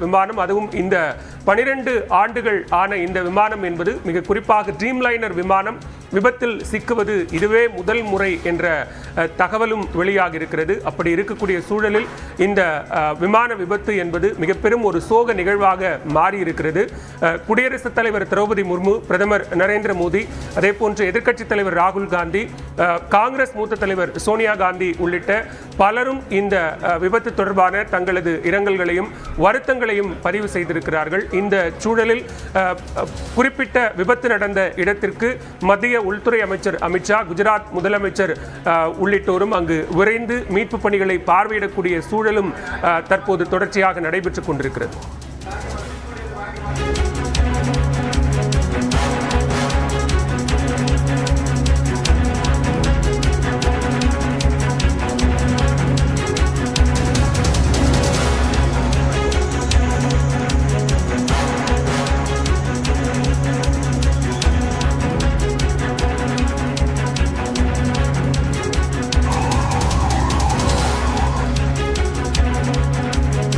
விமானம், அதுவும் இந்த 12 ஆண்டுகள் ஆன இந்த விமானம் என்பது மிக குறிப்பாக ட்ரீம்லைனர் விமானம் விபத்தில் சிக்குவது இதுவே முதல் முறை என்ற தகவலும் வெளியாக இருக்கிறது. அப்படி இருக்கக்கூடிய சூழலில் இந்த விமான விபத்து என்பது மிக பெரும் ஒரு சோக நிகழ்வாக மாறி இருக்கிறது. குடியரசுத் தலைவர் திரௌபதி முர்மு, பிரதமர் நரேந்திர மோடி, அதே போன்று எதிர்க்கட்சித் தலைவர் ராகுல் காந்தி, காங்கிரஸ் மூத்த தலைவர் சோனியா காந்தி உள்ளிட்ட பலரும் இந்த விபத்து தொடர்பான தங்களது இரங்கல்களையும் வருத்தங்களையும் பதிவு செய்திருக்கிறார்கள். இந்த சூழலில் குறிப்பிட்ட விபத்து நடந்த இடத்திற்கு மத்திய உள்துறை அமைச்சர் அமித்ஷா, குஜராத் முதலமைச்சர் உள்ளிட்டோரும் அங்கு விரைந்து மீட்பு பணிகளை பார்வையிடக்கூடிய சூழலும் தற்போது தொடர்ச்சியாக நடைபெற்றுக் கொண்டிருக்கிறது.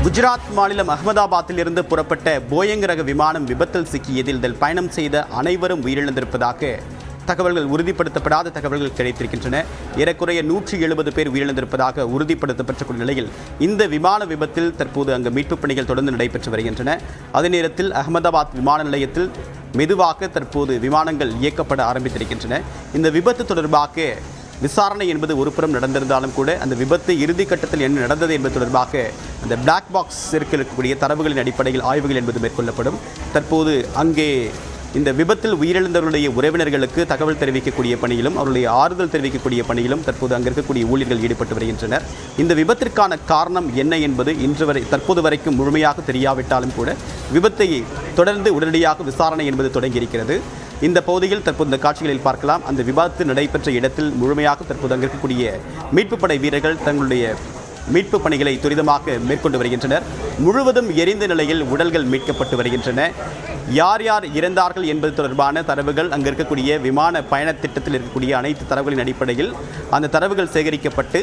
குஜராத் மாநிலம் அகமதாபாத்தில் இருந்து புறப்பட்ட போயிங் ரக விமானம் விபத்தில் சிக்கியதில் இதில் பயணம் செய்த அனைவரும் உயிரிழந்திருப்பதாக தகவல்கள் உறுதிப்படுத்தப்படாத தகவல்கள் கிடைத்திருக்கின்றன. ஏறக்குறைய 170 பேர் உயிரிழந்திருப்பதாக உறுதிப்படுத்தப்பட்ட நிலையில் இந்த விமான விபத்தில் தற்போது அங்கு மீட்புப் பணிகள் தொடர்ந்து நடைபெற்று வருகின்றன. அதே நேரத்தில் அகமதாபாத் விமான நிலையத்தில் மெதுவாக தற்போது விமானங்கள் இயக்கப்பட ஆரம்பித்திருக்கின்றன. இந்த விபத்து தொடர்பாக விசாரணை என்பது ஒருபுறம் நடந்திருந்தாலும் கூட அந்த விபத்து இறுதி கட்டத்தில் என்ன நடந்தது என்பது தொடர்பாக அந்த பிளாக் பாக்ஸ் இருக்கக்கூடிய தரவுகளின் அடிப்படையில் ஆய்வுகள் என்பது மேற்கொள்ளப்படும். தற்போது அங்கே இந்த விபத்தில் உயிரிழந்தவர்களுடைய உறவினர்களுக்கு தகவல் தெரிவிக்கக்கூடிய பணியிலும் அவருடைய ஆறுதல் தெரிவிக்கக்கூடிய பணியிலும் தற்போது அங்கே இருக்கக்கூடிய ஊழியர்கள் ஈடுபட்டு வருகின்றனர். இந்த விபத்திற்கான காரணம் என்ன என்பது தற்போது வரைக்கும் முழுமையாக தெரியாவிட்டாலும் கூட விபத்தை தொடர்ந்து உடனடியாக விசாரணை என்பது தொடங்கியிருக்கிறது. இந்த பகுதியில் தற்போது இந்த காட்சிகளில் பார்க்கலாம். அந்த விபத்து நடைபெற்ற இடத்தில் முழுமையாக தற்போது அங்கே இருக்கக்கூடிய மீட்புப் படை வீரர்கள் தங்களுடைய மீட்பு பணிகளை துரிதமாக மேற்கொண்டு வருகின்றனர். முழுவதும் எரிந்த நிலையில் உடல்கள் மீட்கப்பட்டு வருகின்றன. யார் யார் இறந்தார்கள் என்பது தொடர்பான தரவுகள் அங்கே இருக்கக்கூடிய விமான பயண திட்டத்தில் இருக்கக்கூடிய அனைத்து தரவுகளின் அடிப்படையில் அந்த தரவுகள் சேகரிக்கப்பட்டு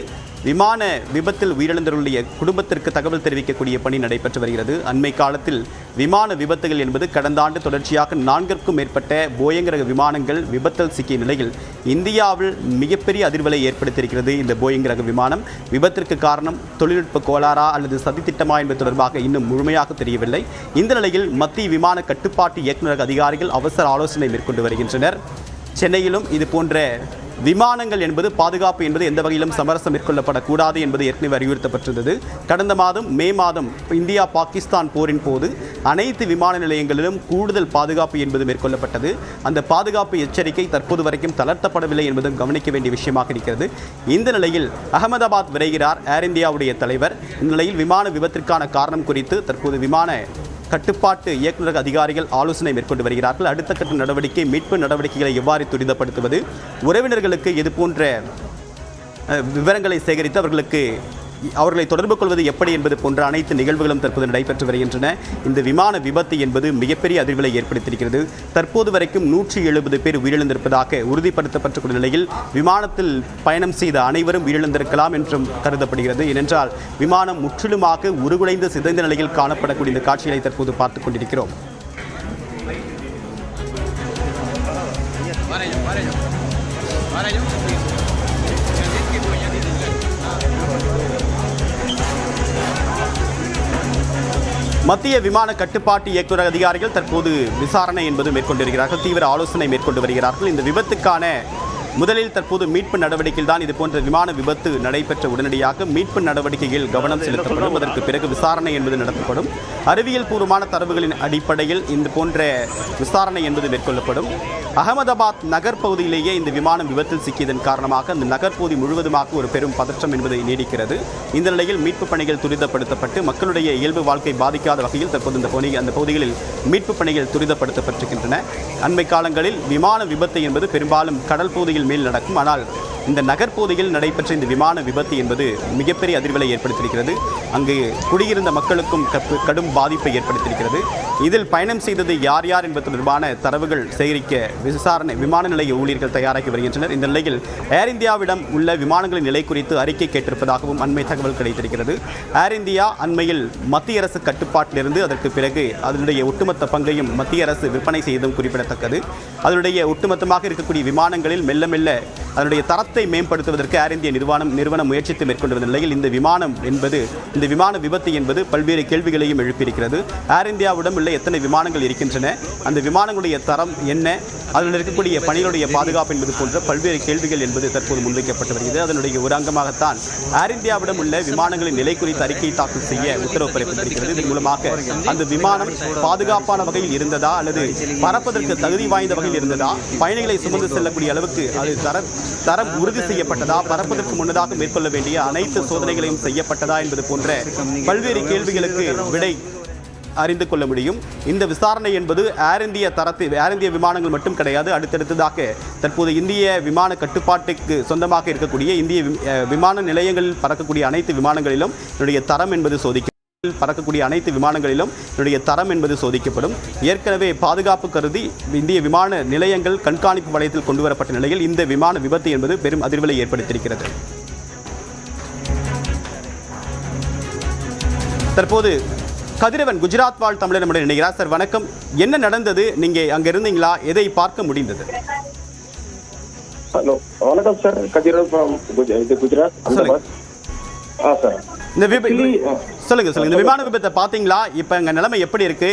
விமான விபத்தில் உயிரிழந்தவர்களுடைய குடும்பத்திற்கு தகவல் தெரிவிக்கக்கூடிய பணி நடைபெற்று வருகிறது. அண்மை காலத்தில் விமான விபத்துகள் என்பது கடந்த ஆண்டு தொடர்ச்சியாக 4க்கும் மேற்பட்ட போயிங் ரக விமானங்கள் விபத்தில் சிக்கிய நிலையில் இந்தியாவில் மிகப்பெரிய அதிர்வலை ஏற்படுத்தியிருக்கிறது. இந்த போயிங் ரக விமானம் விபத்திற்கு காரணம் தொழில்நுட்ப கோளாறா அல்லது சதித்திட்டமா என்பது தொடர்பாக இன்னும் முழுமையாக தெரியவில்லை. இந்த நிலையில் மத்திய விமான கட்டுப்பாட்டு இயக்குநரக அதிகாரிகள் அவசர ஆலோசனை மேற்கொண்டு வருகின்றனர். சென்னையிலும் இது போன்ற விமானங்கள் என்பது பாதுகாப்பு என்பது எந்த வகையிலும் சமரசம் மேற்கொள்ளப்படக்கூடாது என்பது ஏற்கனவே அறிவுறுத்தப்பட்டிருந்தது. கடந்த மாதம் மே மாதம் இந்தியா பாகிஸ்தான் போரின் போது அனைத்து விமான நிலையங்களிலும் கூடுதல் பாதுகாப்பு என்பது மேற்கொள்ளப்பட்டது. அந்த பாதுகாப்பு எச்சரிக்கை தற்போது வரைக்கும் தளர்த்தப்படவில்லை என்பதும் கவனிக்க வேண்டிய விஷயமாக இருக்கிறது. இந்த நிலையில் அகமதாபாத் விரைகிறார் ஏர் இந்தியாவுடைய தலைவர். இந்த நிலையில் விமான விபத்திற்கான காரணம் குறித்து தற்போது விமான கட்டுப்பாட்டு இயக்குநரக அதிகாரிகள் ஆலோசனை மேற்கொண்டு வருகிறார்கள். அடுத்த கட்ட நடவடிக்கை மீட்பு நடவடிக்கைகளை எவ்வாறு துரிதப்படுத்துவது, உறவினர்களுக்கு இதுபோன்ற விவரங்களை சேகரித்து அவர்களை தொடர்பு கொள்வது எப்படி என்பது போன்ற அனைத்து நிகழ்வுகளும் தற்போது நடைபெற்று வருகின்றன. இந்த விமான விபத்து என்பது மிகப்பெரிய அதிர்வலை ஏற்படுத்தியிருக்கிறது. தற்போது வரைக்கும் 170 பேர் உயிரிழந்திருப்பதாக உறுதிப்படுத்தப்பட்டுள்ள நிலையில் விமானத்தில் பயணம் செய்த அனைவரும் உயிரிழந்திருக்கலாம் என்றும் கருதப்படுகிறது. ஏனென்றால் விமானம் முற்றிலுமாக உருகுலைந்து சிதைந்த நிலையில் காணப்படக்கூடிய இந்த காட்சிகளை தற்போது பார்த்துக் கொண்டிருக்கிறோம். மத்திய விமான கட்டுப்பாட்டு இயக்குநரக அதிகாரிகள் தற்போது விசாரணை என்பது மேற்கொண்டிருக்கிறார்கள். தீவிர ஆலோசனை மேற்கொண்டு வருகிறார்கள். இந்த விபத்துக்கான முதலில் தற்போது மீட்பு நடவடிக்கையில் தான் இதுபோன்ற விமான விபத்து நடைபெற்ற உடனடியாக மீட்பு நடவடிக்கையில் கவனம் செலுத்தப்படும். அதற்கு பிறகு விசாரணை என்பது நடத்தப்படும். அறிவியல் பூர்வமான தரவுகளின் அடிப்படையில் இந்த போன்ற விசாரணை என்பது மேற்கொள்ளப்படும். அகமதாபாத் நகர் பகுதியிலேயே இந்த விமானம் விபத்தில் சிக்கியதன் காரணமாக அந்த நகர்பகுதி முழுவதுமாக ஒரு பெரும் பதற்றம் என்பது நீடிக்கிறது. இந்த நிலையில் மீட்பு பணிகள் துரிதப்படுத்தப்பட்டு மக்களுடைய இயல்பு வாழ்க்கை பாதிக்காத வகையில் தற்போது அந்த பகுதிகளில் மீட்பு பணிகள் துரிதப்படுத்தப்பட்டிருக்கின்றன. அண்மை காலங்களில் விமான விபத்து என்பது பெரும்பாலும் கடல் பகுதியில் மேல் நடக்கும். ஆனால் இந்த நகர்பகுதியில் நடைபெற்ற இந்த விமான விபத்து என்பது மிகப்பெரிய அதிர்வலை ஏற்படுத்தியிருக்கிறது. அங்கு குடியிருந்த மக்களுக்கும் கடும் பாதிப்பை ஏற்படுத்தியிருக்கிறது. இதில் பயணம் செய்தது யார் யார் என்பது தொடர்பான தரவுகள் சேகரிக்க விசாரணை விமான நிலைய ஊழியர்கள் தயாராகி வருகின்றனர். இந்த நிலையில் ஏர் இந்தியாவிடம் உள்ள விமானங்களின் நிலை குறித்து அறிக்கை கேட்டிருப்பதாகவும் அண்மை தகவல் கிடைத்திருக்கிறது. ஏர் இந்தியா அண்மையில் மத்திய அரசு கட்டுப்பாட்டிலிருந்து அதற்கு பிறகு அதனுடைய ஒட்டுமொத்த பங்கையும் மத்திய அரசு விற்பனை செய்ததும் குறிப்பிடத்தக்கது. அதனுடைய ஒட்டுமொத்தமாக இருக்கக்கூடிய விமானங்களில் மெல்ல மெல்ல அதனுடைய தரத்தை மேம்படுத்துவதற்கு ஏர் இந்தியா நிறுவனம் முயற்சித்து மேற்கொண்டு வந்த நிலையில் இந்த விமான விபத்து என்பது பல்வேறு கேள்விகளையும் எழுப்பியிருக்கிறது. ஏர் இந்தியாவிடம் உள்ள எத்தனை விமானங்கள் இருக்கின்றன, அந்த விமானங்களுடைய தரம் என்ன, அதில் இருக்கக்கூடிய பணிகளுடைய பாதுகாப்பு என்பது போன்ற பல்வேறு கேள்விகள் என்பது தற்போது முன்வைக்கப்பட்டு வருகிறது. அதனுடைய ஒரு அங்கமாகத்தான் ஏர் இந்தியாவிடம் உள்ள விமானங்களின் நிலை குறித்து அறிக்கை தாக்கல் செய்ய உத்தரவு பிறப்பித்திருக்கிறது. இதன் மூலமாக அந்த விமானம் பாதுகாப்பான வகையில் இருந்ததா அல்லது பறப்பதற்கு தகுதி வாய்ந்த வகையில் இருந்ததா, பயணிகளை சுமந்து செல்லக்கூடிய அளவுக்கு அது தரம் உறுதி செய்யப்பட்டதா, பறப்பதற்கு முன்னதாக மேற்கொள்ள வேண்டிய அனைத்து சோதனைகளையும் செய்யப்பட்டதா என்பது போன்ற பல்வேறு கேள்விகளுக்கு விடை அறிந்து கொள்ள முடியும். இந்த விசாரணை என்பது ஏர் இந்திய விமானங்கள் மட்டும் கிடையாது. அடுத்தடுத்ததாக தற்போது இந்திய விமான கட்டுப்பாட்டுக்கு சொந்தமாக இருக்கக்கூடிய இந்திய விமான நிலையங்களில் பறக்கக்கூடிய அனைத்து விமானங்களிலும் என்னுடைய தரம் என்பது சோதிக்கப்படும். ஏற்கனவே பாதுகாப்பு கருதி இந்திய விமான நிலையங்கள் கண்காணிப்பு வளையத்தில் கொண்டு வரப்பட்ட நிலையில் இந்த விமான விபத்து என்பது பெரும் அதிர்வலை ஏற்படுத்தியிருக்கிறது. தற்போது கதிரவன் குஜராத் வாழ் தமிழர் நம்முடைய இணைகிறார். சார் வணக்கம், என்ன நடந்தது? நீங்க அங்க இருந்தீங்களா? எதை பார்க்க முடிந்தது? ஹலோ, வணக்கம் சார். கதிரவன் குஜராத். சார் சொல்லுங்க. இந்த விமான விபத்தை பாத்தீங்களா? இப்ப எங்க நிலைமை எப்படி இருக்கு?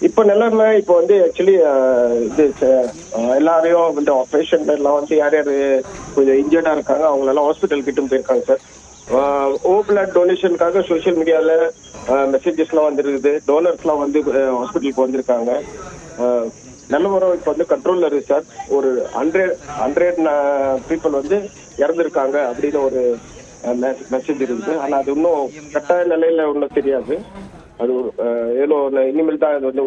இப்ப நிலைமை இப்போ வந்து ஆக்சுவலி இது எல்லாரையும் வந்து பேஷண்ட் எல்லாம் வந்து யார் யார் கொஞ்சம் இன்ஜர்டா இருக்காங்க அவங்க எல்லாம் ஹாஸ்பிட்டல் கிட்டும் போயிருக்காங்க சார். ஓ பிளட் டொனேஷனுக்காக சோசியல் மீடியால மெசேஜஸ்லாம் வந்துருக்குது. டோனர்ஸ்லாம் வந்து ஹாஸ்பிட்டலுக்கு வந்திருக்காங்க. நிலவரம் இப்போ வந்து கண்ட்ரோல்ல இருக்கு சார். ஒரு 100 பீப்புள் வந்து இறந்துருக்காங்க அப்படின்னு ஒரு மெசேஜ் இருக்குது. ஆனா அது இன்னும் கட்டாய நிலையில ஒன்றும் தெரியாது. அது ஏதோ இனிமேல் தான் அது வந்து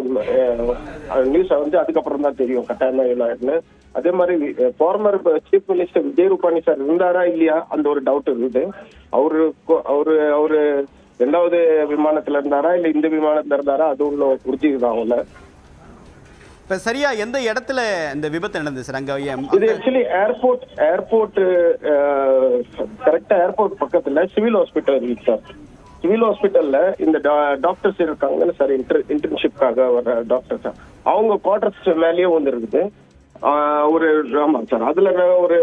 நியூஸ் வந்து அதுக்கப்புறம் தான் தெரியும் கட்டாயமா எவ்வளோ. அதே மாதிரி farmer chief minister Vijay Rupani sir இருந்தாரா இல்லையா அந்த ஒரு டவுட் இருக்குது. அவரு 2வது விமானத்துல இருந்தாரா இல்ல இந்த விமானத்துல இருந்தாரா அது உள்ள உறுதிதான் அவங்கள. இப்ப சரியா எந்த இடத்துல இந்த விபத்து நடந்தது சார்? அங்க இது ஆக்சுவலி ஏர்போர்ட் கரெக்டா ஏர்போர்ட் பக்கத்துல சிவில் ஹாஸ்பிட்டல் இருக்கு சார். சிவில் ஹாஸ்பிட்டல்ல இந்த டாக்டர்ஸ் இருக்காங்கன்னு சார், இன்டர்ன்ஷிப்காக வர டாக்டர்ஸ் அவங்க குவார்டர்ஸ் மேலேயே வந்து இருக்குது. ஆமா சார், அதுல ஒரு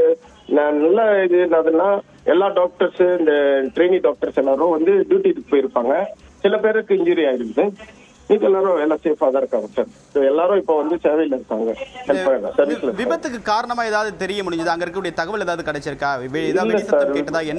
நல்ல இது என்னதுன்னா எல்லா டாக்டர்ஸ் இந்த ட்ரெயினி டாக்டர்ஸ் எல்லாரும் வந்து டியூட்டிக்கு போயிருப்பாங்க. சில பேருக்கு இன்ஜுரி ஆயிருக்கு. நீங்க எல்லாரும் எல்லாம் சேஃபா தான் இருக்காங்க சார். எல்லாரும் இப்ப வந்து சேவையில இருக்காங்க. விபத்துக்கு காரணமா ஏதாவது தெரிய முடிஞ்சது? அங்க இருக்கக்கூடிய தகவல் ஏதாவது கிடைச்சிருக்கா? ஏதாவது கேட்டதா? என்ன